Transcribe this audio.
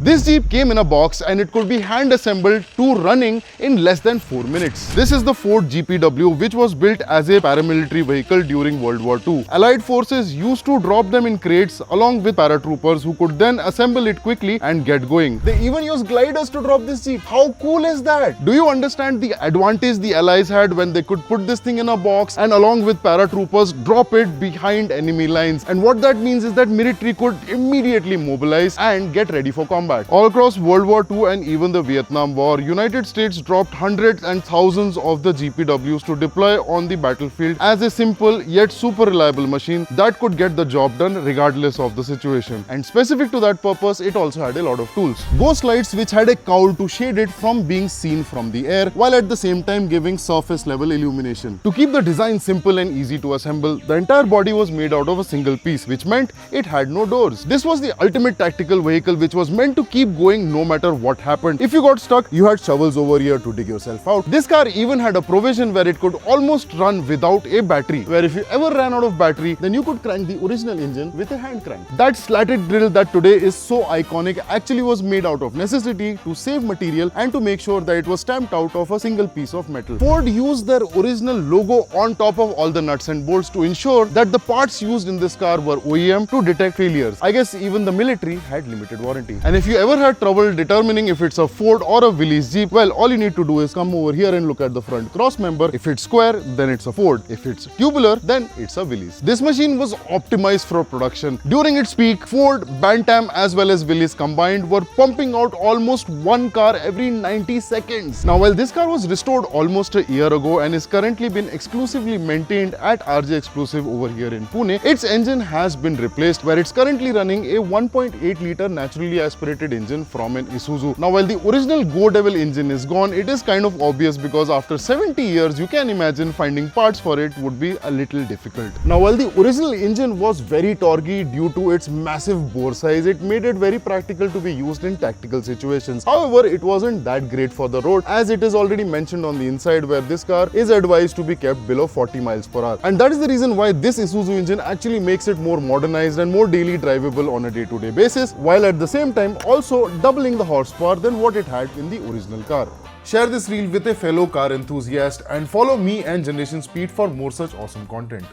This Jeep came in a box and it could be hand assembled to running in less than 4 minutes. This is the Ford GPW, which was built as a paramilitary vehicle during World War II. Allied forces used to drop them in crates along with paratroopers who could then assemble it quickly and get going. They even used gliders to drop this Jeep. How cool is that? Do you understand the advantage the Allies had when they could put this thing in a box and along with paratroopers drop it behind enemy lines? And what that means is that military could immediately mobilize and get ready for combat. All across World War II and even the Vietnam War, United States dropped hundreds and thousands of the GPWs to deploy on the battlefield as a simple yet super reliable machine that could get the job done regardless of the situation. And specific to that purpose, it also had a lot of tools. Ghost lights, which had a cowl to shade it from being seen from the air, while at the same time giving surface level illumination. To keep the design simple and easy to assemble, the entire body was made out of a single piece, which meant it had no doors. This was the ultimate tactical vehicle which was meant to keep going no matter what happened. If you got stuck, you had shovels over here to dig yourself out. This car even had a provision where it could almost run without a battery, where if you ever ran out of battery, then you could crank the original engine with a hand crank. That slatted grill that today is so iconic actually was made out of necessity to save material and to make sure that it was stamped out of a single piece of metal. Ford used their original logo on top of all the nuts and bolts to ensure that the parts used in this car were OEM to detect failures. I guess even the military had limited warranty. And if you ever had trouble determining if it's a Ford or a Willys Jeep, well, all you need to do is come over here and look at the front cross member. If it's square, then it's a Ford. If it's tubular, then it's a Willys. This machine was optimized for production. During its peak, Ford, Bantam as well as Willys combined were pumping out almost one car every 90 seconds. Now, while this car was restored almost a year ago and is currently been exclusively maintained at RJ Exclusive over here in Pune, its engine has been replaced, where it's currently running a 1.8 liter naturally aspirated engine from an Isuzu. Now, while the original Go Devil engine is gone, it is kind of obvious because after 70 years, you can imagine finding parts for it would be a little difficult. Now, while the original engine was very torquey due to its massive bore size, it made it very practical to be used in tactical situations. However, it wasn't that great for the road, as it is already mentioned on the inside where this car is advised to be kept below 40 miles per hour. And that is the reason why this Isuzu engine actually makes it more modernized and more daily drivable on a day-to-day basis, while at the same time also doubling the horsepower than what it had in the original car. Share this reel with a fellow car enthusiast and follow me and Generation Speed for more such awesome content.